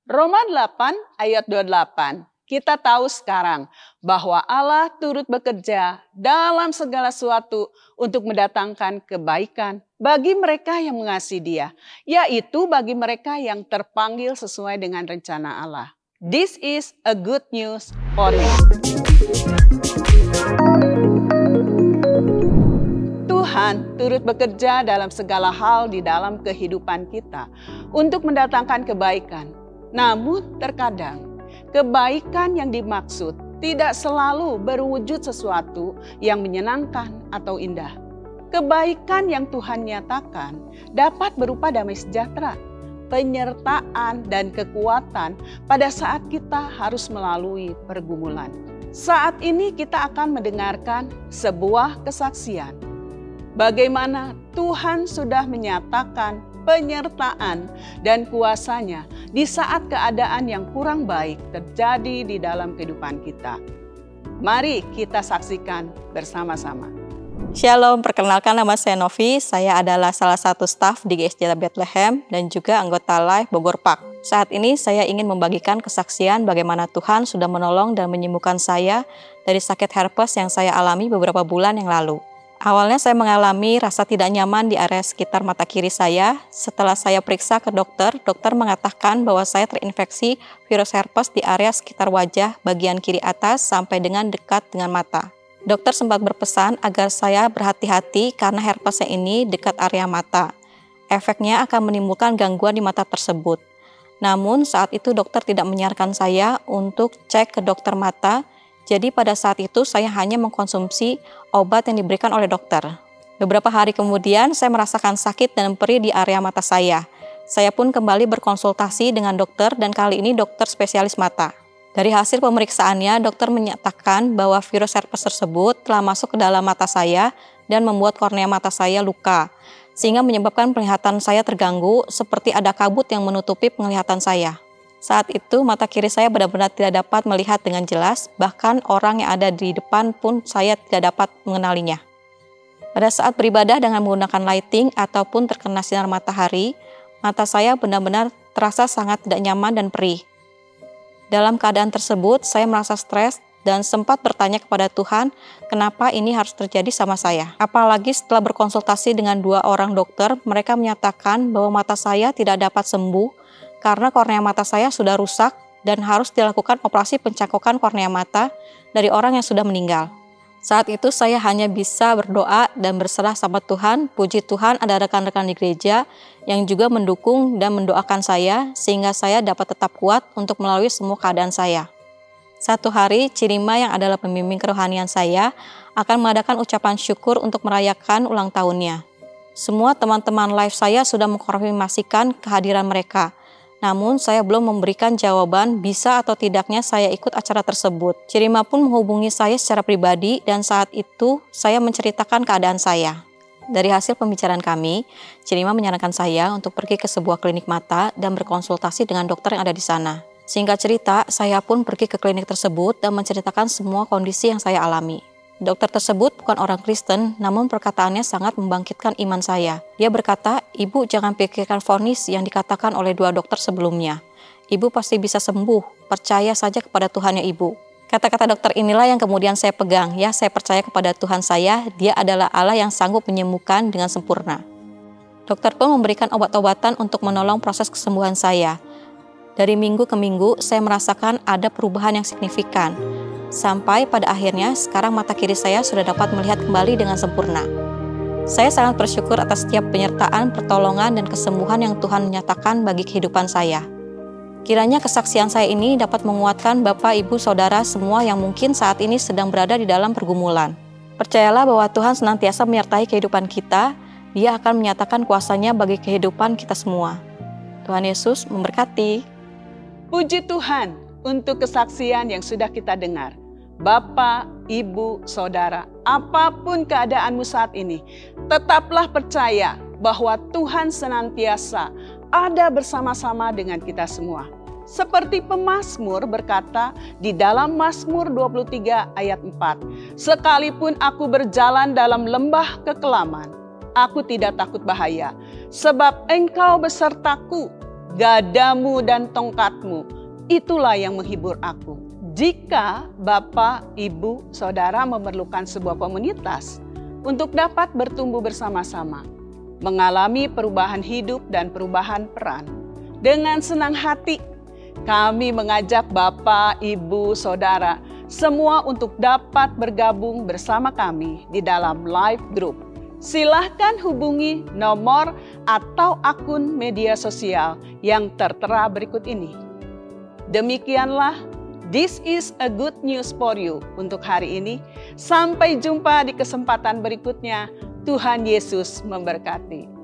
Roma 8 ayat 28. Kita tahu sekarang bahwa Allah turut bekerja dalam segala sesuatu untuk mendatangkan kebaikan bagi mereka yang mengasihi Dia, yaitu bagi mereka yang terpanggil sesuai dengan rencana Allah. This is a good news for you. Tuhan turut bekerja dalam segala hal di dalam kehidupan kita untuk mendatangkan kebaikan. Namun terkadang kebaikan yang dimaksud tidak selalu berwujud sesuatu yang menyenangkan atau indah. Kebaikan yang Tuhan nyatakan dapat berupa damai sejahtera, penyertaan dan kekuatan pada saat kita harus melalui pergumulan. Saat ini kita akan mendengarkan sebuah kesaksian bagaimana Tuhan sudah menyatakan penyertaan dan kuasa-Nya di saat keadaan yang kurang baik terjadi di dalam kehidupan kita. Mari kita saksikan bersama-sama. Shalom, perkenalkan nama saya Novi. Saya adalah salah satu staf di GSJ Bethlehem dan juga anggota Life Bogor Park. Saat ini saya ingin membagikan kesaksian bagaimana Tuhan sudah menolong dan menyembuhkan saya dari sakit herpes yang saya alami beberapa bulan yang lalu. Awalnya saya mengalami rasa tidak nyaman di area sekitar mata kiri saya. Setelah saya periksa ke dokter, dokter mengatakan bahwa saya terinfeksi virus herpes di area sekitar wajah bagian kiri atas sampai dengan dekat dengan mata. Dokter sempat berpesan agar saya berhati-hati karena herpesnya ini dekat area mata. Efeknya akan menimbulkan gangguan di mata tersebut. Namun saat itu dokter tidak menyarankan saya untuk cek ke dokter mata. Jadi pada saat itu saya hanya mengkonsumsi obat yang diberikan oleh dokter. Beberapa hari kemudian saya merasakan sakit dan perih di area mata saya. Saya pun kembali berkonsultasi dengan dokter dan kali ini dokter spesialis mata. Dari hasil pemeriksaannya, dokter menyatakan bahwa virus herpes tersebut telah masuk ke dalam mata saya dan membuat kornea mata saya luka, sehingga menyebabkan penglihatan saya terganggu seperti ada kabut yang menutupi penglihatan saya. Saat itu mata kiri saya benar-benar tidak dapat melihat dengan jelas, bahkan orang yang ada di depan pun saya tidak dapat mengenalinya. Pada saat beribadah dengan menggunakan lighting ataupun terkena sinar matahari, mata saya benar-benar terasa sangat tidak nyaman dan perih. Dalam keadaan tersebut, saya merasa stres dan sempat bertanya kepada Tuhan, kenapa ini harus terjadi sama saya. Apalagi setelah berkonsultasi dengan 2 orang dokter, mereka menyatakan bahwa mata saya tidak dapat sembuh karena kornea mata saya sudah rusak dan harus dilakukan operasi pencangkokan kornea mata dari orang yang sudah meninggal. Saat itu saya hanya bisa berdoa dan berserah sama Tuhan. Puji Tuhan ada rekan-rekan di gereja yang juga mendukung dan mendoakan saya sehingga saya dapat tetap kuat untuk melalui semua keadaan saya. Satu hari, Cirima yang adalah pembimbing kerohanian saya akan mengadakan ucapan syukur untuk merayakan ulang tahunnya. Semua teman-teman live saya sudah mengkonfirmasikan kehadiran mereka. Namun saya belum memberikan jawaban bisa atau tidaknya saya ikut acara tersebut. Cirima pun menghubungi saya secara pribadi dan saat itu saya menceritakan keadaan saya. Dari hasil pembicaraan kami, Cirima menyarankan saya untuk pergi ke sebuah klinik mata dan berkonsultasi dengan dokter yang ada di sana. Singkat cerita, saya pun pergi ke klinik tersebut dan menceritakan semua kondisi yang saya alami. Dokter tersebut bukan orang Kristen, namun perkataannya sangat membangkitkan iman saya. Dia berkata, "Ibu jangan pikirkan vonis yang dikatakan oleh 2 dokter sebelumnya. Ibu pasti bisa sembuh, percaya saja kepada Tuhan ya Ibu." Kata-kata dokter inilah yang kemudian saya pegang. Ya, saya percaya kepada Tuhan saya, Dia adalah Allah yang sanggup menyembuhkan dengan sempurna. Dokter pun memberikan obat-obatan untuk menolong proses kesembuhan saya. Dari minggu ke minggu, saya merasakan ada perubahan yang signifikan. Sampai pada akhirnya, sekarang mata kiri saya sudah dapat melihat kembali dengan sempurna. Saya sangat bersyukur atas setiap penyertaan, pertolongan, dan kesembuhan yang Tuhan nyatakan bagi kehidupan saya. Kiranya kesaksian saya ini dapat menguatkan Bapak, Ibu, Saudara semua yang mungkin saat ini sedang berada di dalam pergumulan. Percayalah bahwa Tuhan senantiasa menyertai kehidupan kita. Dia akan menyatakan kuasa-Nya bagi kehidupan kita semua. Tuhan Yesus memberkati. Puji Tuhan untuk kesaksian yang sudah kita dengar. Bapak, Ibu, Saudara, apapun keadaanmu saat ini, tetaplah percaya bahwa Tuhan senantiasa ada bersama-sama dengan kita semua. Seperti pemazmur berkata di dalam Mazmur 23 ayat 4, "Sekalipun aku berjalan dalam lembah kekelaman, aku tidak takut bahaya, sebab Engkau besertaku. gadamu dan tongkatmu, itulah yang menghibur aku. Jika Bapak, Ibu, Saudara memerlukan sebuah komunitas untuk dapat bertumbuh bersama-sama, mengalami perubahan hidup dan perubahan peran, dengan senang hati kami mengajak Bapak, Ibu, Saudara semua untuk dapat bergabung bersama kami di dalam live group. Silahkan hubungi nomor atau akun media sosial yang tertera berikut ini. Demikianlah This is a good news for you untuk hari ini. Sampai jumpa di kesempatan berikutnya. Tuhan Yesus memberkati.